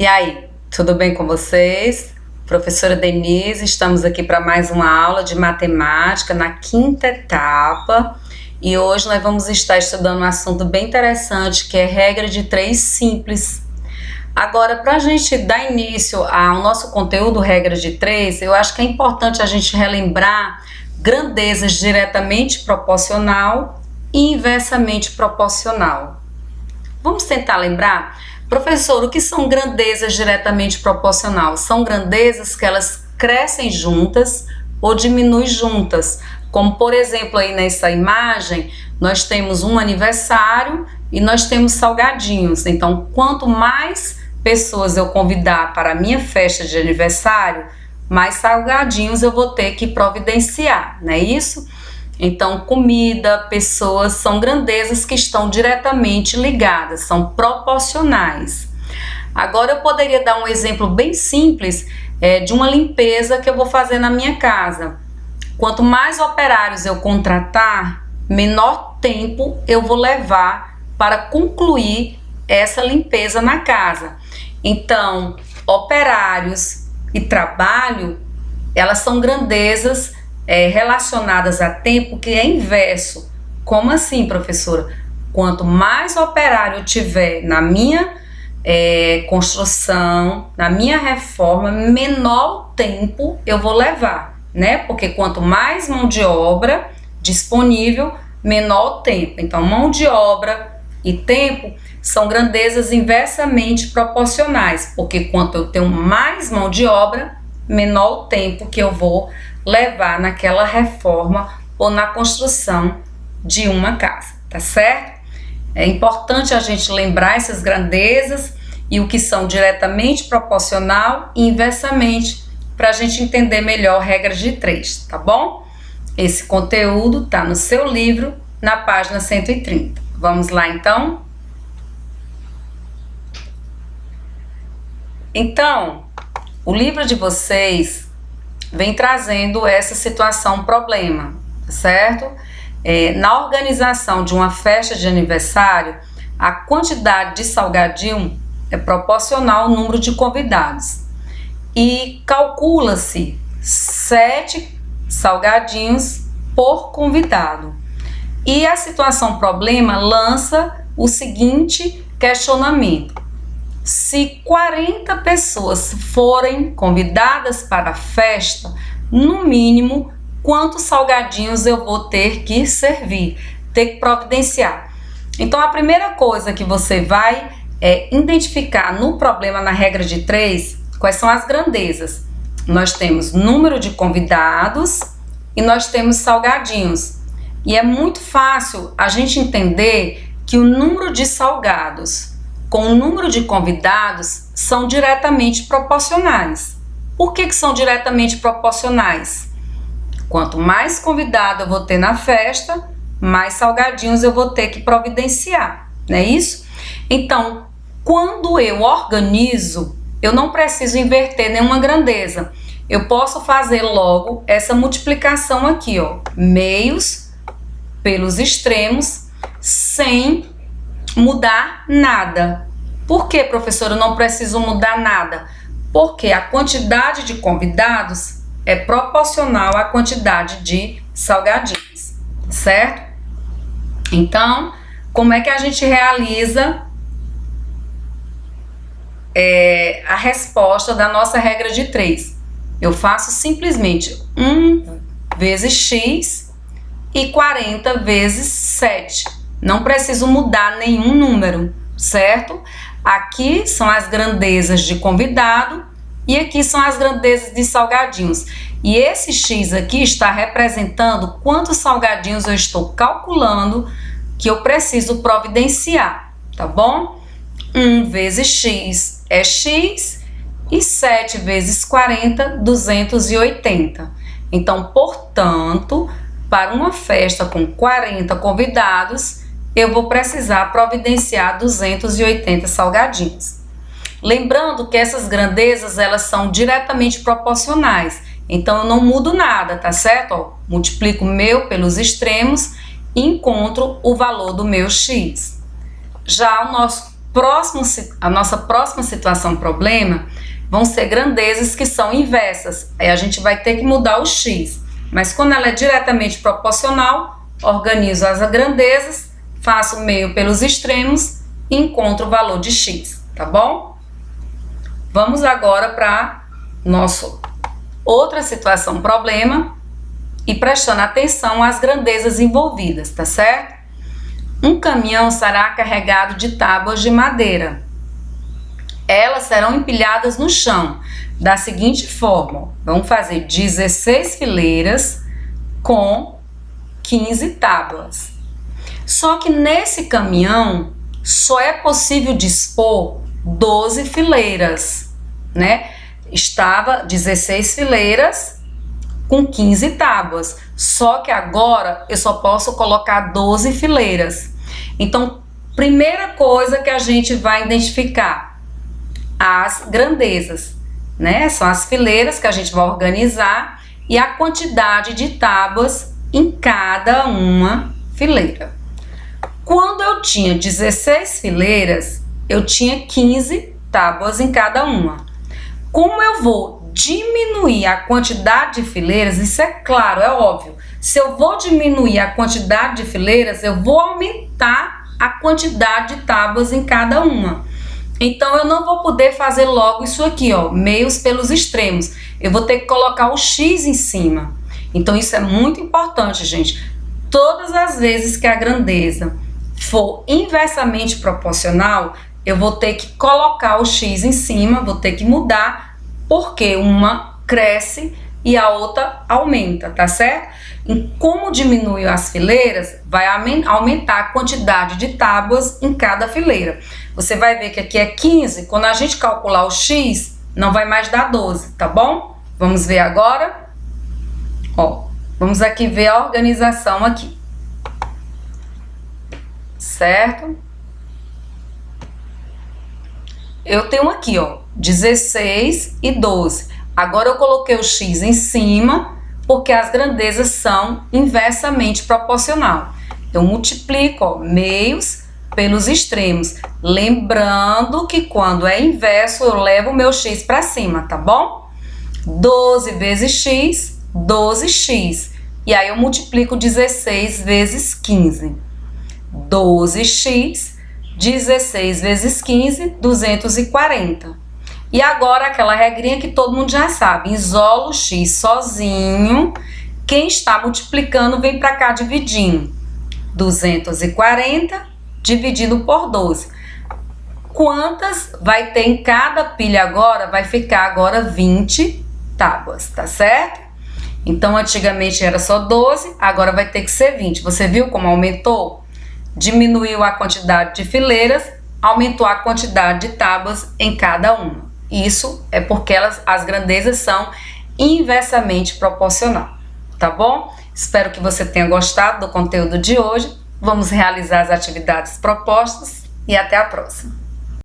E aí, tudo bem com vocês? Professora Denise, estamos aqui para mais uma aula de matemática na quinta etapa e hoje nós vamos estar estudando um assunto bem interessante que é regra de 3 simples. Agora, para a gente dar início ao nosso conteúdo regra de 3, eu acho que é importante a gente relembrar grandezas diretamente proporcional e inversamente proporcional. Vamos tentar lembrar? Professor, o que são grandezas diretamente proporcional? São grandezas que elas crescem juntas ou diminuem juntas. Como, por exemplo, aí nessa imagem, nós temos um aniversário e nós temos salgadinhos. Então, quanto mais pessoas eu convidar para a minha festa de aniversário, mais salgadinhos eu vou ter que providenciar, não é isso? Então, comida, pessoas são grandezas que estão diretamente ligadas, são proporcionais. Agora eu poderia dar um exemplo bem simples de uma limpeza que eu vou fazer na minha casa. Quanto mais operários eu contratar, menor tempo eu vou levar para concluir essa limpeza na casa. Então, operários e trabalho, elas são grandezas relacionadas a tempo que é inverso. Como assim, professora? Quanto mais operário eu tiver na minha construção, na minha reforma, menor tempo eu vou levar, né? Porque quanto mais mão de obra disponível, menor o tempo. Então, mão de obra e tempo são grandezas inversamente proporcionais, porque quanto eu tenho mais mão de obra, menor o tempo que eu vou levar naquela reforma ou na construção de uma casa, tá certo? É importante a gente lembrar essas grandezas e o que são diretamente proporcional e inversamente, para a gente entender melhor regras de 3, tá bom? Esse conteúdo tá no seu livro, na página 130. Vamos lá, então? Então, o livro de vocês vem trazendo essa situação, problema, certo? Na organização de uma festa de aniversário, a quantidade de salgadinho é proporcional ao número de convidados. E calcula-se 7 salgadinhos por convidado. E a situação problema lança o seguinte questionamento: se 40 pessoas forem convidadas para a festa, no mínimo, quantos salgadinhos eu vou ter que servir, ter que providenciar? Então, a primeira coisa que você vai identificar no problema na regra de 3, quais são as grandezas. Nós temos número de convidados e nós temos salgadinhos. E é muito fácil a gente entender que o número de salgados com o número de convidados são diretamente proporcionais. Por que são diretamente proporcionais? Quanto mais convidado eu vou ter na festa, mais salgadinhos eu vou ter que providenciar, não é isso? Então, quando eu organizo, eu não preciso inverter nenhuma grandeza. Eu posso fazer logo essa multiplicação aqui, ó, meios pelos extremos, sem mudar nada. Por que, professora, eu não preciso mudar nada? Porque a quantidade de convidados é proporcional à quantidade de salgadinhos, certo? Então, como é que a gente realiza a resposta da nossa regra de 3? Eu faço simplesmente 1 vezes x e 40 vezes 7. Não preciso mudar nenhum número, certo? Aqui são as grandezas de convidado e aqui são as grandezas de salgadinhos. E esse x aqui está representando quantos salgadinhos eu estou calculando que eu preciso providenciar, tá bom? 1 vezes x é x e 7 vezes 40, 280. Então, portanto, para uma festa com 40 convidados, eu vou precisar providenciar 280 salgadinhos. Lembrando que essas grandezas, elas são diretamente proporcionais. Então, eu não mudo nada, tá certo? Ó, multiplico meu pelos extremos e encontro o valor do meu x. Já o nosso a nossa próxima situação problema vão ser grandezas que são inversas. Aí a gente vai ter que mudar o x. Mas quando ela é diretamente proporcional, organizo as grandezas, faço o meio pelos extremos e encontro o valor de x, tá bom? Vamos agora para nossa outra situação problema e prestando atenção às grandezas envolvidas, tá certo? Um caminhão será carregado de tábuas de madeira. Elas serão empilhadas no chão da seguinte forma: vamos fazer 16 fileiras com 15 tábuas. Só que nesse caminhão só é possível dispor 12 fileiras, né? Estava 16 fileiras com 15 tábuas, só que agora eu só posso colocar 12 fileiras. Então, primeira coisa que a gente vai identificar, as grandezas, né? São as fileiras que a gente vai organizar e a quantidade de tábuas em cada uma fileira. Quando eu tinha 16 fileiras, eu tinha 15 tábuas em cada uma. Como eu vou diminuir a quantidade de fileiras, isso é claro, é óbvio. Se eu vou diminuir a quantidade de fileiras, eu vou aumentar a quantidade de tábuas em cada uma. Então, eu não vou poder fazer logo isso aqui, ó, meios pelos extremos. Eu vou ter que colocar o x em cima. Então, isso é muito importante, gente. Todas as vezes que a grandeza for inversamente proporcional, eu vou ter que colocar o x em cima, vou ter que mudar, porque uma cresce e a outra aumenta, tá certo? E como diminui as fileiras, vai aumentar a quantidade de tábuas em cada fileira. Você vai ver que aqui é 15, quando a gente calcular o x, não vai mais dar 12, tá bom? Vamos ver agora? Ó, vamos aqui ver a organização aqui. Certo? Eu tenho aqui, ó, 16 e 12. Agora eu coloquei o x em cima, porque as grandezas são inversamente proporcional. Eu multiplico, ó, meios pelos extremos. Lembrando que quando é inverso, eu levo o meu x para cima, tá bom? 12 vezes x, 12x. E aí eu multiplico 16 vezes 15. 12x, 16 vezes 15, 240. E agora aquela regrinha que todo mundo já sabe, isola o x sozinho, quem está multiplicando vem para cá dividindo. 240 dividido por 12. Quantas vai ter em cada pilha agora? Vai ficar agora 20 tábuas, tá certo? Então antigamente era só 12, agora vai ter que ser 20. Você viu como aumentou? Diminuiu a quantidade de fileiras, aumentou a quantidade de tábuas em cada uma. Isso é porque as grandezas são inversamente proporcional, tá bom? Espero que você tenha gostado do conteúdo de hoje. Vamos realizar as atividades propostas e até a próxima.